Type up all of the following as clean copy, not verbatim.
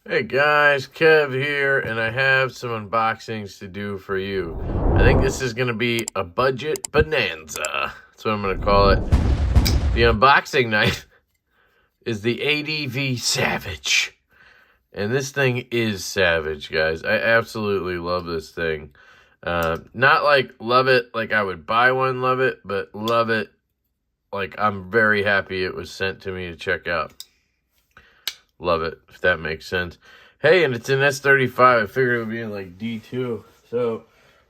Hey guys, Kev here, and I have some unboxings to do for you. I think this is going to be a budget bonanza. That's what I'm going to call it. The unboxing knife is the ADV Savage. And this thing is savage, guys. I absolutely love this thing. Not like love it like I would buy one, love it, but love it like I'm very happy it was sent to me to check out. Love it, if that makes sense. Hey, and it's an S35. I figured it would be in like D2. So,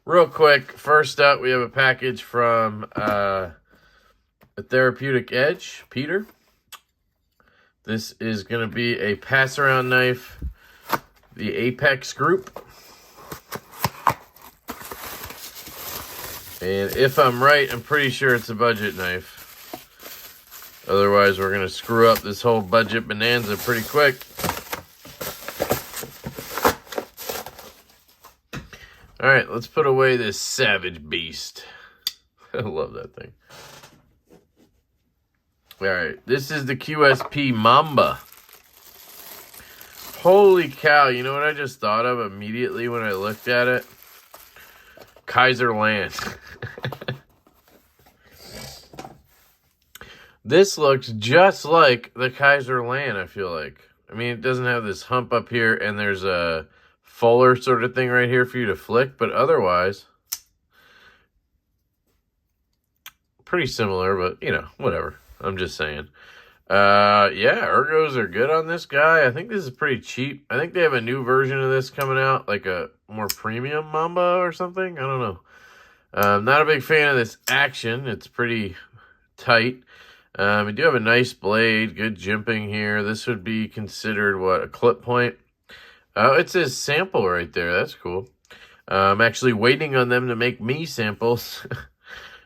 real quick, first up, we have a package from a Therapeutic Edge, Peter. This is going to be a pass-around knife, the Apex Group. And if I'm right, I'm pretty sure it's a budget knife. Otherwise, we're going to screw up this whole budget bonanza pretty quick. All right, let's put away this savage beast. I love that thing. All right, this is the QSP Mamba. Holy cow, you know what I just thought of immediately when I looked at it? Kaiser Land. This looks just like the Kaiser Land, I feel like. I mean, it doesn't have this hump up here, and there's a fuller sort of thing right here for you to flick, but otherwise, pretty similar, but, you know, whatever. I'm just saying. Yeah, ergos are good on this guy. I think this is pretty cheap. I think they have a new version of this coming out, like a more premium Mamba or something. I don't know. I'm not a big fan of this action. It's pretty tight. We do have a nice blade, good jimping here. This would be considered, what, a clip point? Oh, it says sample right there. That's cool. I'm actually waiting on them to make me samples.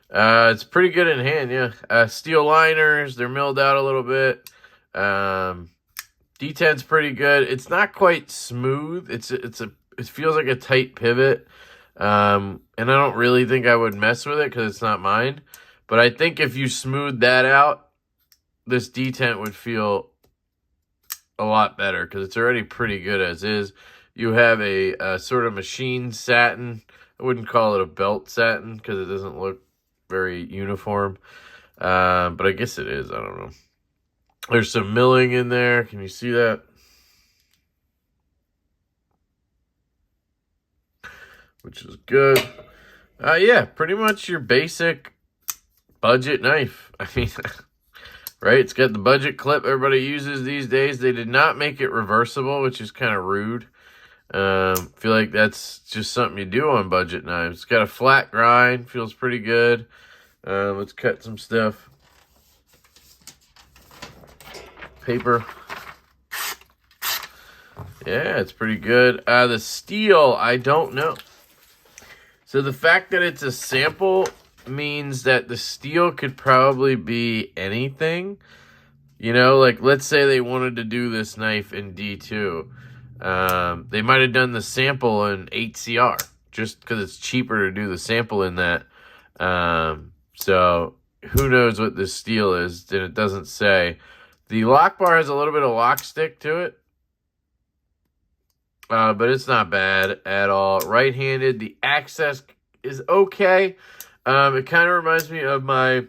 It's pretty good in hand, yeah. Steel liners, they're milled out a little bit. Detent's pretty good. It's not quite smooth. It feels like a tight pivot. And I don't really think I would mess with it because it's not mine. But I think if you smooth that out, this detent would feel a lot better because it's already pretty good as is. You have a sort of machine satin. I wouldn't call it a belt satin because it doesn't look very uniform. But I guess it is. I don't know. There's some milling in there. Can you see that? Which is good. Yeah, pretty much your basic budget knife. I mean, right? It's got the budget clip everybody uses these days. They did not make it reversible, which is kind of rude. Feel like that's just something you do on budget knives. It's got a flat grind. Feels pretty good. Let's cut some stuff. Paper. Yeah, it's pretty good. The steel, I don't know. So the fact that it's a sample means that the steel could probably be anything. You know, like let's say they wanted to do this knife in D2. They might have done the sample in 8CR just because it's cheaper to do the sample in that. So who knows what this steel is, and it doesn't say. The lock bar has a little bit of lock stick to it. But it's not bad at all. Right-handed, the access is okay. It kind of reminds me of my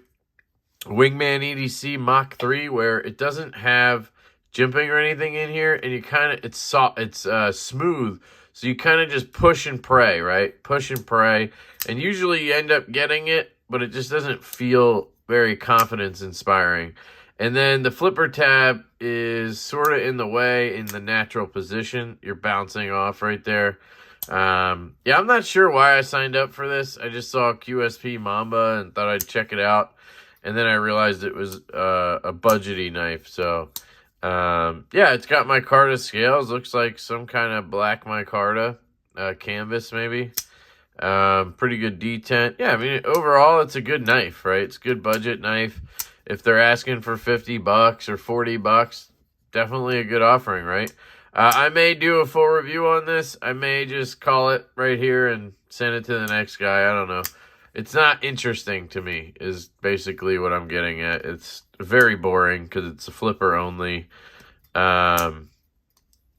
Wingman EDC Mach 3, where it doesn't have jimping or anything in here, and you kind of, it's smooth, so you kind of just push and pray, right? Push and pray, and usually you end up getting it, but it just doesn't feel very confidence-inspiring. And then the flipper tab is sort of in the way in the natural position. You're bouncing off right there. Yeah, I'm not sure why I signed up for this. I just saw QSP Mamba and thought I'd check it out. And then I realized it was a budgety knife. So, yeah, it's got micarta scales. Looks like some kind of black micarta canvas maybe. Pretty good detent. Yeah, I mean, overall, it's a good knife, right? It's a good budget knife. If they're asking for $50 or $40, definitely a good offering, right? I may do a full review on this. I may just call it right here and send it to the next guy. I don't know. It's not interesting to me is basically what I'm getting at. It's very boring because it's a flipper only.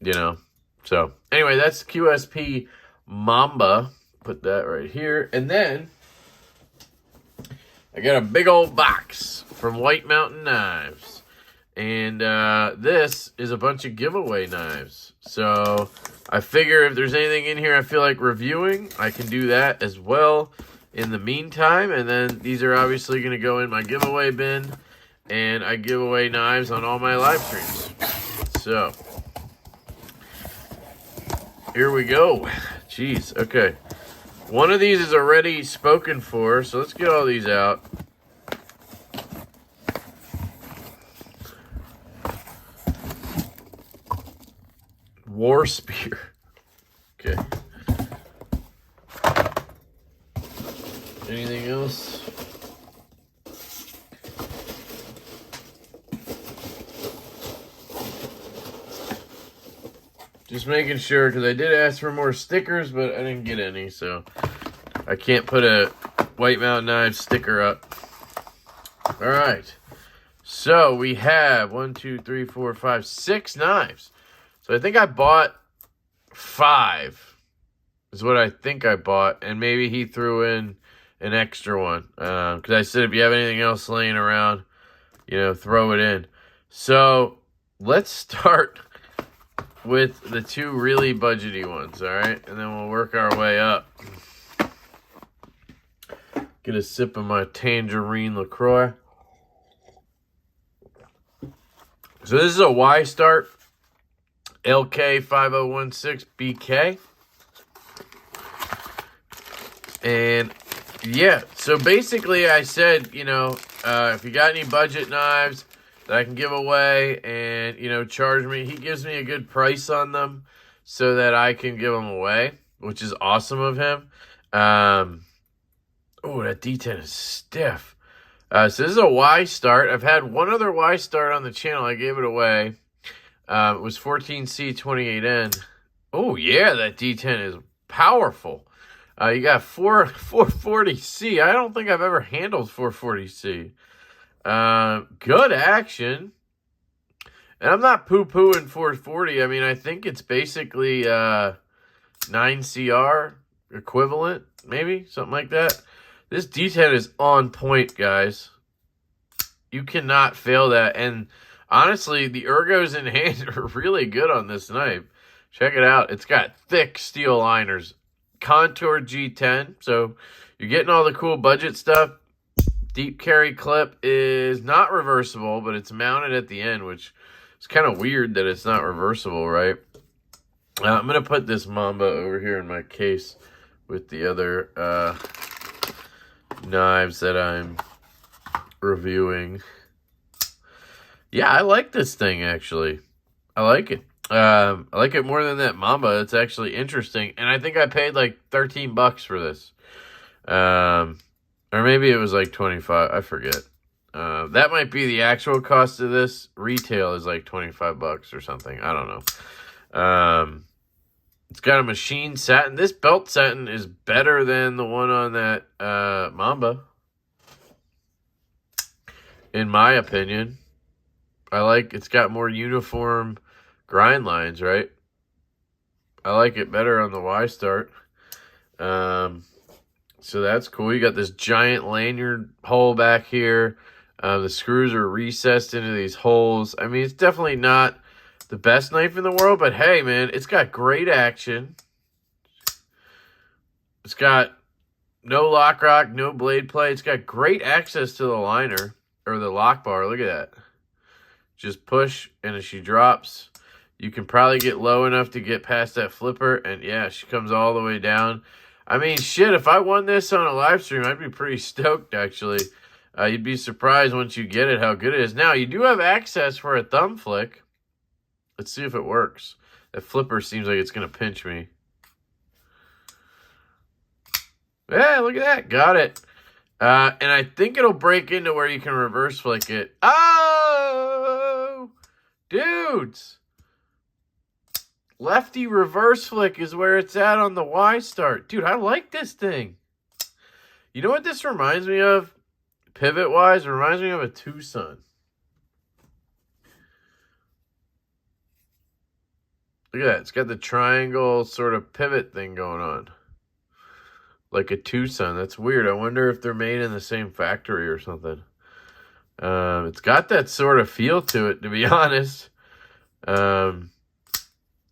You know, So, anyway, that's QSP Mamba. Put that right here. And then I got a big old box from White Mountain Knives. And this is a bunch of giveaway knives. So I figure if there's anything in here I feel like reviewing, I can do that as well in the meantime. And then these are obviously going to go in my giveaway bin. And I give away knives on all my live streams. So here we go. Jeez, okay. One of these is already spoken for, so let's get all these out. WarSpear. Okay. Anything else? Just making sure, because I did ask for more stickers, but I didn't get any, so I can't put a White Mountain Knives sticker up. All right. So we have 6 knives. So I think I bought 5 is what I think I bought, and maybe he threw in an extra one. Because I said if you have anything else laying around, you know, throw it in. So let's start with the 2 really budgety ones, all right? And then we'll work our way up. Get a sip of my tangerine LaCroix. So this is a Y-Start LK5016BK. And yeah, so basically I said, you know, if you got any budget knives that I can give away and, you know, charge me. He gives me a good price on them so that I can give them away, which is awesome of him. Oh, that D10 is stiff. So this is a Y-Start. I've had one other Y-Start on the channel. I gave it away. It was 14C28N. Oh, yeah, that D10 is powerful. You got 440C. I don't think I've ever handled 440C. Good action. And I'm not poo-pooing 440. I mean, I think it's basically 9CR equivalent, maybe, something like that. This D10 is on point, guys. You cannot fail that. And honestly, the ergos in hand are really good on this knife. Check it out. It's got thick steel liners. Contour G10. So you're getting all the cool budget stuff. Deep carry clip is not reversible, but it's mounted at the end, which is kind of weird that it's not reversible, right? I'm going to put this Mamba over here in my case with the other knives that I'm reviewing. Yeah, I like this thing, actually. I like it. I like it more than that Mamba. It's actually interesting. And I think I paid like $13 for this. Or maybe it was like 25. I forget. That might be the actual cost of this. Retail is like $25 or something. I don't know. It's got a machine satin. This belt satin is better than the one on that Mamba, in my opinion. I like it's got more uniform grind lines, right? I like it better on the Y-Start. So that's cool. You got this giant lanyard hole back here. The screws are recessed into these holes. I mean, it's definitely not the best knife in the world, but hey, man, it's got great action. It's got no lock rock, no blade play. It's got great access to the liner, or the lock bar. Look at that. Just push, and as she drops, you can probably get low enough to get past that flipper, and yeah, she comes all the way down. I mean, shit, if I won this on a live stream, I'd be pretty stoked, actually. You'd be surprised once you get it how good it is. Now, you do have access for a thumb flick. Let's see if it works. That flipper seems like it's going to pinch me. Yeah, look at that. Got it. And I think it'll break into where you can reverse flick it. Oh! Dudes! Lefty reverse flick is where it's at on the Y-Start. Dude, I like this thing. You know what this reminds me of? Pivot-wise, it reminds me of a Tucson. Look at that. It's got the triangle sort of pivot thing going on. Like a Tucson. That's weird. I wonder if they're made in the same factory or something. It's got that sort of feel to it, to be honest.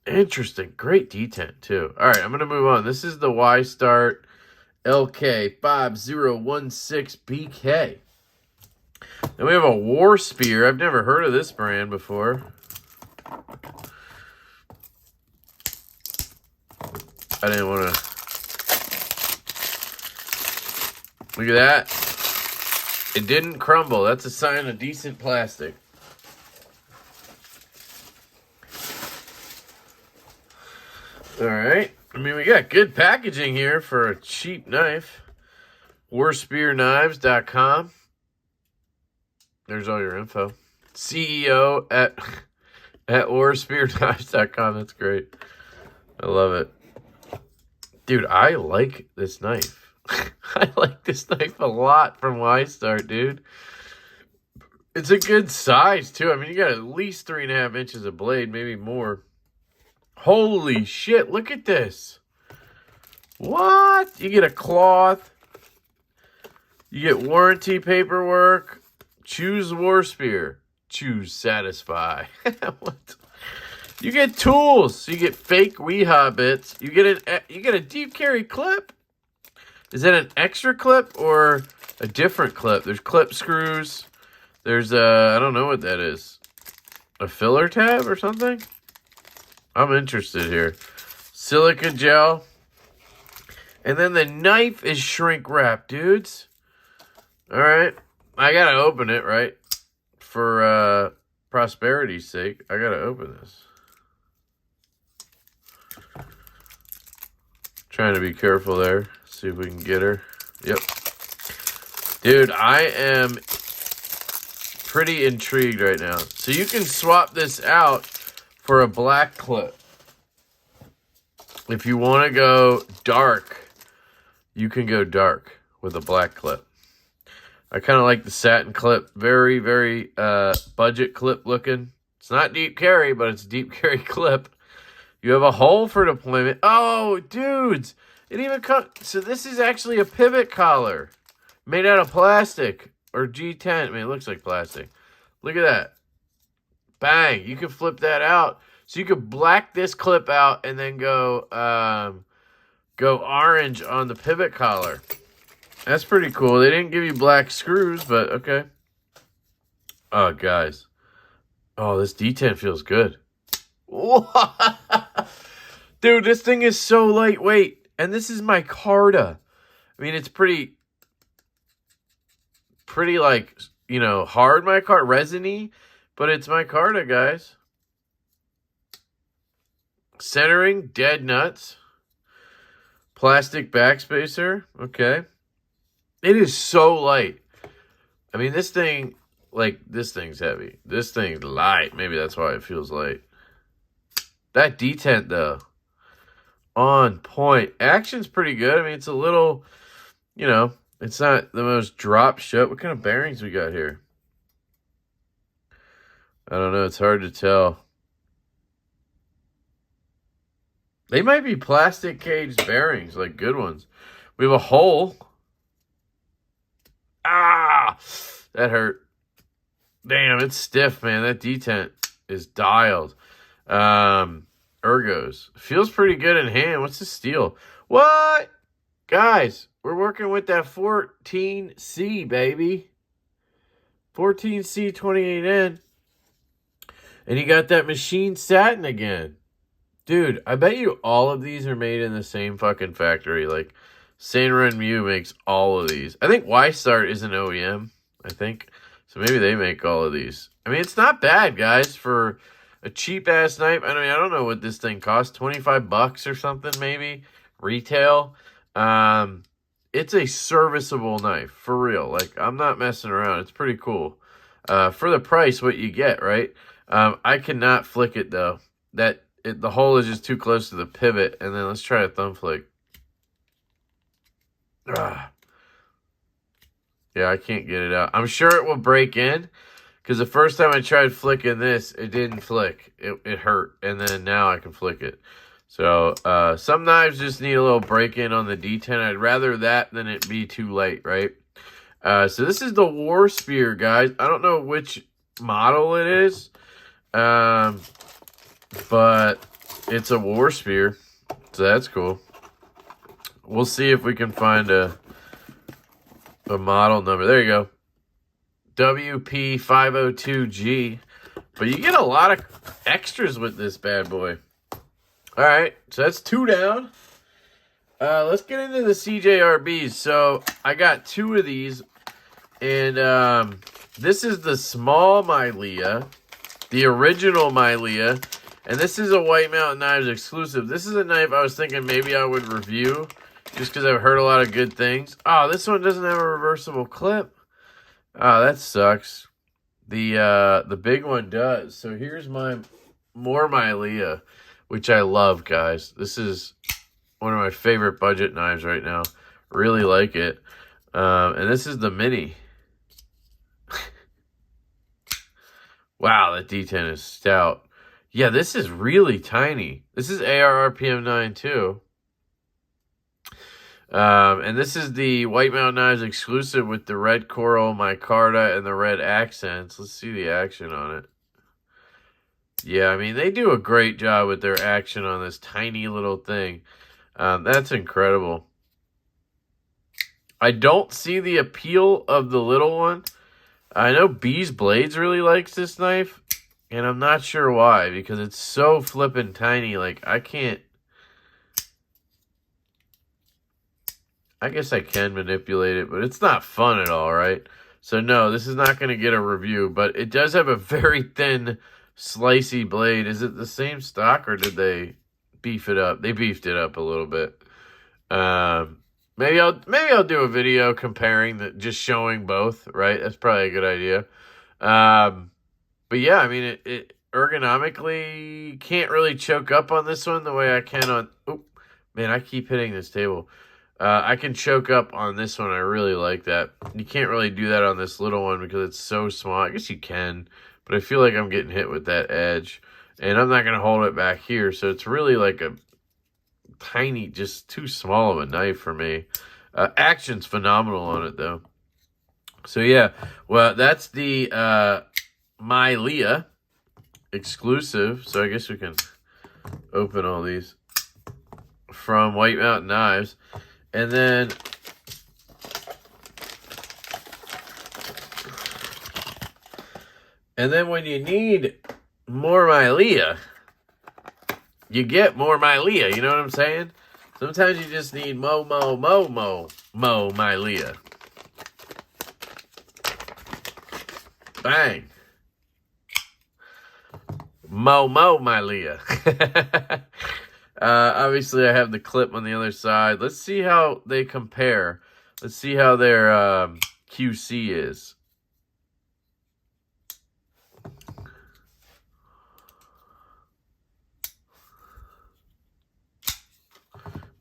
Interesting. Great detent, too. All right, I'm going to move on. This is the Y-Start LK5016BK. Then we have a WarSpear. I've never heard of this brand before. I didn't want to... Look at that. It didn't crumble. That's a sign of decent plastic. All right. I mean, we got good packaging here for a cheap knife. WarSpearKnives.com. There's all your info. CEO at WarSpearKnives.com. That's great. I love it. Dude, I like this knife. I like this knife a lot from Y-Start, dude. It's a good size, too. I mean, you got at least 3.5 inches of blade, maybe more. Holy shit, look at this. What? You get a cloth. You get warranty paperwork. Choose WarSpear. Choose Satisfy. What? You get tools. You get fake Weehaw bits. You get a deep carry clip. Is that an extra clip or a different clip? There's clip screws. There's I don't know what that is. A filler tab or something? I'm interested here. Silica gel. And then the knife is shrink wrap, dudes. All right. I got to open it, right? For prosperity's sake, I got to open this. Trying to be careful there. See if we can get her. Yep. Dude, I am pretty intrigued right now. So you can swap this out for a black clip. If you want to go dark, you can go dark with a black clip. I kind of like the satin clip. Very, very budget clip looking. It's not deep carry, but it's deep carry clip. You have a hole for deployment. Oh, dudes. It even comes. So this is actually a pivot collar made out of plastic or G10. I mean, it looks like plastic. Look at that. Bang. You can flip that out. So you could black this clip out and then go orange on the pivot collar. That's pretty cool. They didn't give you black screws, but okay. Oh, guys. Oh, this D10 feels good. Dude, this thing is so lightweight. And this is micarta. I mean, it's pretty like, you know, hard micarta, resiny, but it's micarta, guys. Centering, dead nuts. Plastic backspacer, okay. It is so light. I mean, this thing, like, this thing's heavy. This thing's light. Maybe that's why it feels light. That detent, though, on point. Action's pretty good. I mean, it's a little, you know, it's not the most drop shut. What kind of bearings we got here? I don't know. It's hard to tell. They might be plastic cage bearings, like good ones. We have a hole. Ah! That hurt. Damn, it's stiff, man. That detent is dialed. Ergos. Feels pretty good in hand. What's the steel? What? Guys, we're working with that 14C, baby. 14C 28N. And you got that machine satin again. Dude, I bet you all of these are made in the same fucking factory. Like, Saint Renmu makes all of these. I think Y-Start is an OEM, I think. So maybe they make all of these. I mean, it's not bad, guys, for a cheap-ass knife. I mean, I don't know what this thing costs. 25 bucks or something, maybe. Retail. It's a serviceable knife, for real. Like, I'm not messing around. It's pretty cool. For the price, what you get, right? I cannot flick it, though. The hole is just too close to the pivot. And then let's try a thumb flick. Yeah, I can't get it out. I'm sure it will break in Because the first time I tried flicking this, it didn't flick. It hurt. And then now I can flick it. So, some knives just need a little break-in on the D10. I'd rather that than it be too late, right? So this is the WarSpear, guys. I don't know which model it is. But it's a WarSpear. So that's cool. We'll see if we can find a model number. There you go. WP502G. But you get a lot of extras with this bad boy. All right, so that's 2 down. Let's get into the CJRBs. So I got 2 of these. And this is the small Myleah. The original Myleah. And this is a White Mountain Knives exclusive. This is a knife I was thinking maybe I would review. Just because I've heard a lot of good things. Oh, this one doesn't have a reversible clip. Oh, that sucks. The big one does. So here's my more Myleah, which I love, guys. This is one of my favorite budget knives right now. Really like it. And this is the mini. Wow, that D10 is stout. Yeah, this is really tiny. This is ARRPM9 too. And this is the White Mountain Knives exclusive with the red coral micarta and the red accents. Let's see the action on it. Yeah, I mean, they do a great job with their action on this tiny little thing. That's incredible. I don't see the appeal of the little one. I know Bees Blades really likes this knife, and I'm not sure why, because it's so flippin' tiny. Like, I can't... I guess I can manipulate it, but it's not fun at all, right? So no, this is not going to get a review, but it does have a very thin, slicey blade. Is it the same stock, or did they beef it up? They beefed it up a little bit. Maybe I'll do a video comparing just showing both, right? That's probably a good idea. But yeah, I mean, it ergonomically can't really choke up on this one the way I can on... Oh, man, I keep hitting this table. I can choke up on this one. I really like that. You can't really do that on this little one because it's so small. I guess you can, but I feel like I'm getting hit with that edge. And I'm not going to hold it back here. So it's really like a tiny, just too small of a knife for me. Action's phenomenal on it, though. So yeah, well, that's the Myleah exclusive. So I guess we can open all these from White Mountain Knives. And then when you need more Myleah, you get more Myleah. You know what I'm saying? Sometimes you just need mo Myleah. Bang. Mo Myleah. Obviously, I have the clip on the other side. Let's see how they compare. Let's see how their QC is.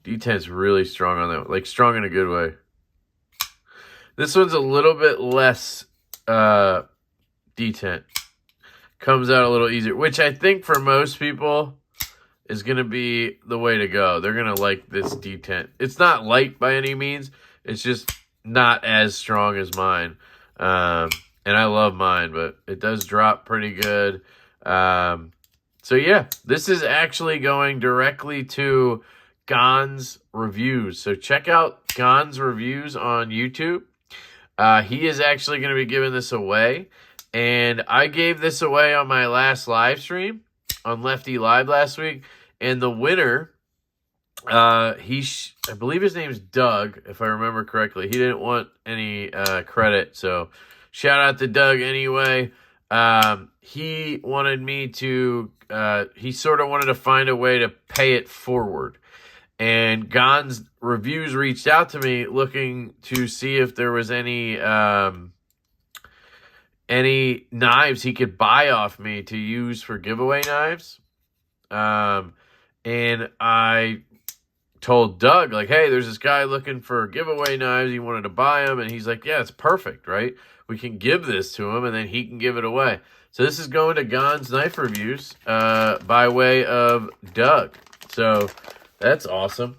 D10's really strong on that. Like, strong in a good way. This one's a little bit less D10. Comes out a little easier, which I think for most people is going to be the way to go. They're going to like this D10. It's not light by any means. It's just not as strong as mine. And I love mine, but it does drop pretty good. So yeah, this is actually going directly to Gon's reviews. So check out Gon's reviews on YouTube. He is actually going to be giving this away. And I gave this away on my last live stream on Lefty Live last week. And the winner, I believe his name's Doug, if I remember correctly. He didn't want any credit. So shout out to Doug anyway. He wanted me to, he sort of wanted to find a way to pay it forward. And Gon's reviews reached out to me looking to see if there was any knives he could buy off me to use for giveaway knives. And I told Doug, like, hey, there's this guy looking for giveaway knives. He wanted to buy them. And he's like, yeah, it's perfect, right? we can give this to him, and then he can give it away. So this is going to Gon's Knife Reviews by way of Doug. So that's awesome.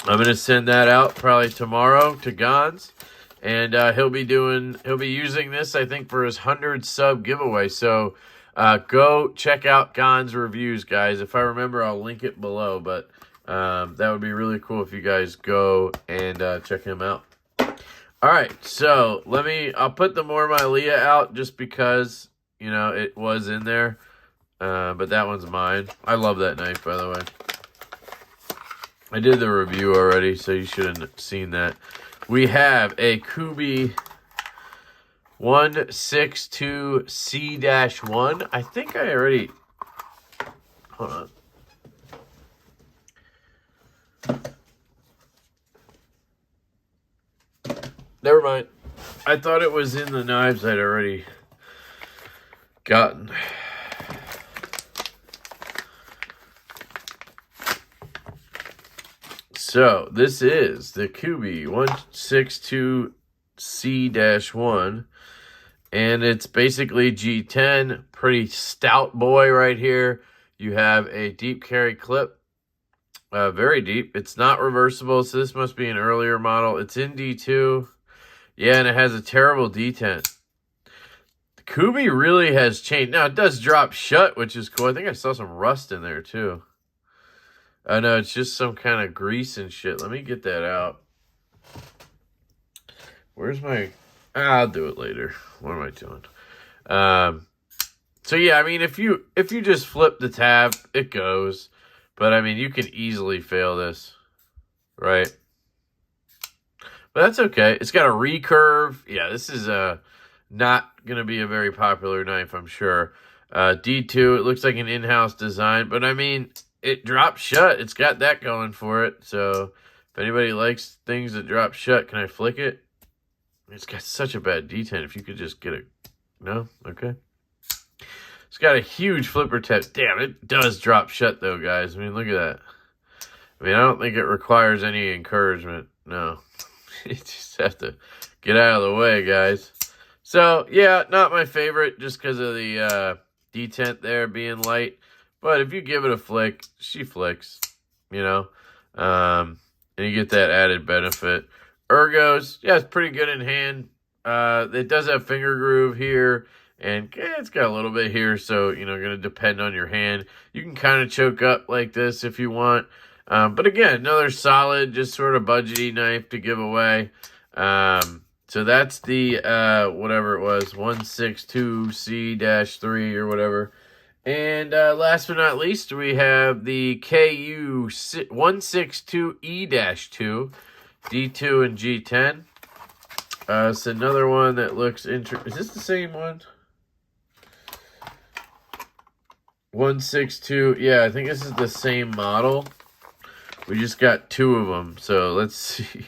I'm going to send that out probably tomorrow to Gon's. And he'll be using this, I think, for his 100 sub giveaway. So go check out Gon's reviews, guys. If I remember, I'll link it below. But that would be really cool if you guys go and check him out. All right, so I'll put the more Myleah out just because, you know, it was in there. But that one's mine. I love that knife, by the way. I did the review already, so you should have seen that. We have a Kubey 162C-1. I think I already... Hold on. Never mind. I thought it was in the knives I'd already gotten. So, this is the Kubey 162C-1, and it's basically G10, pretty stout boy right here. You have a deep carry clip, very deep. It's not reversible, so this must be an earlier model. It's in D2, yeah, and it has a terrible detent. The Kubey really has changed. Now, it does drop shut, which is cool. I think I saw some rust in there, too. I know, it's just some kind of grease and shit. Let me get that out. Where's my... I'll do it later. What am I doing? So, yeah, I mean, if you just flip the tab, it goes. But, I mean, you can easily fail this. Right? But that's okay. It's got a recurve. Yeah, this is not going to be a very popular knife, I'm sure. D2, it looks like an in-house design. But, I mean... It drops shut. It's got that going for it. So, if anybody likes things that drop shut, can I flick it? It's got such a bad detent. If you could just get it. No? Okay. It's got a huge flipper tip. Damn, it does drop shut, though, guys. I mean, look at that. I mean, I don't think it requires any encouragement. No. You just have to get out of the way, guys. So, yeah, not my favorite just because of the detent there being light. But if you give it a flick, she flicks, you know, and you get that added benefit. Ergos, yeah, it's pretty good in hand. It does have finger groove here, and it's got a little bit here, so, you know, going to depend on your hand. You can kind of choke up like this if you want. But again, another solid, just sort of budgety knife to give away. So that's the, whatever it was, 162C-3 or whatever. And last but not least, we have the KU 162E-2, D2 and G10. It's another one that looks interesting. Is this the same one? 162. Yeah, I think this is the same model. We just got two of them, so let's see.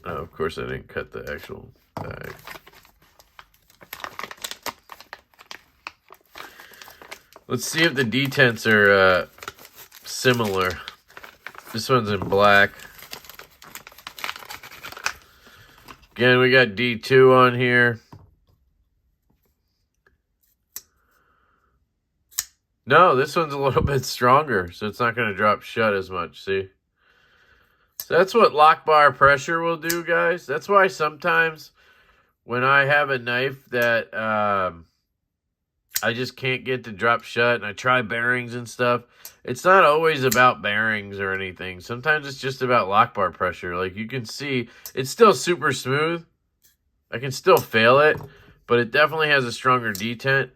Oh, of course, I didn't cut the actual bag. Let's see if the detents are similar. This one's in black. Again, we got D2 on here. No, this one's a little bit stronger, so it's not going to drop shut as much, see? So that's what lock bar pressure will do, guys. That's why sometimes when I have a knife that I just can't get to drop shut, and I try bearings and stuff, it's not always about bearings or anything. Sometimes it's just about lock bar pressure. Like you can see, it's still super smooth. I can still fail it, but it definitely has a stronger detent.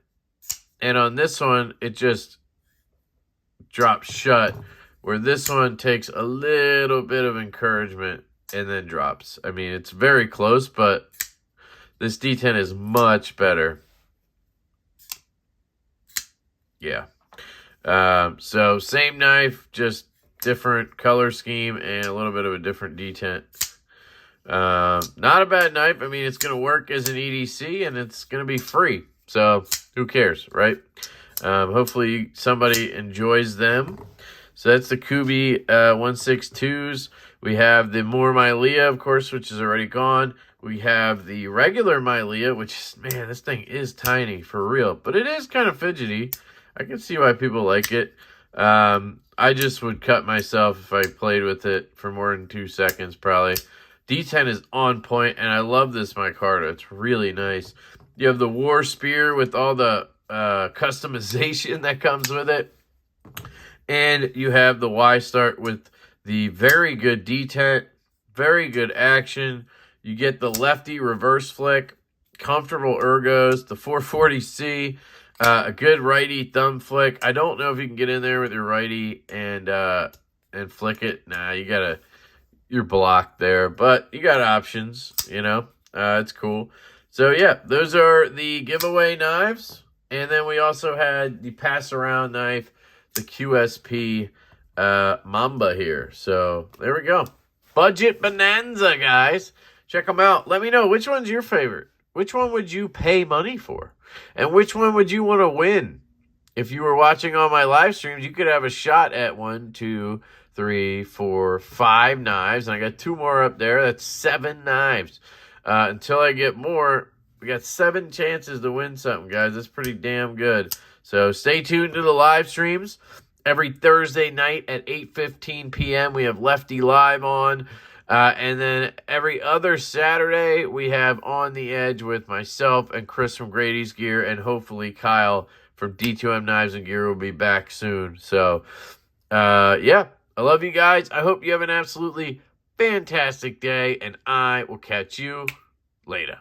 And on this one, it just drops shut, where this one takes a little bit of encouragement and then drops. I mean, it's very close, but this detent is much better. Yeah. So same knife, just different color scheme and a little bit of a different detent. Not a bad knife. I mean, it's going to work as an EDC and it's going to be free. So who cares, right? Hopefully somebody enjoys them. So that's the Kubey 162s. We have the more Myleah, of course, which is already gone. We have the regular Myleah, which is, man, this thing is tiny for real, but it is kind of fidgety. I can see why people like it. I just would cut myself if I played with it for more than 2 seconds, probably. D10 is on point, and I love this micarta. It's really nice. You have the WarSpear with all the customization that comes with it. And you have the Y-Start with the very good detent, very good action. You get the lefty reverse flick, comfortable ergos, the 440C, a good righty thumb flick. I don't know if you can get in there with your righty and flick it. Nah, you're blocked there, but you got options, you know. It's cool. So yeah, those are the giveaway knives. And then we also had the pass around knife, the QSP Mamba here. So there we go. Budget Bonanza, guys. Check them out. Let me know, which one's your favorite? Which one would you pay money for? And which one would you want to win? If you were watching on my live streams, you could have a shot at 1, 2, 3, 4, 5 knives. And I got 2 more up there. That's 7 knives. Until I get more, we got 7 chances to win something, guys. That's pretty damn good. So stay tuned to the live streams. Every Thursday night at 8:15 p.m. we have Lefty Live on. And then every other Saturday we have On the Edge with myself and Chris from Grady's Gear. And hopefully Kyle from D2M Knives and Gear will be back soon. So, yeah, I love you guys. I hope you have an absolutely fantastic day. And I will catch you later.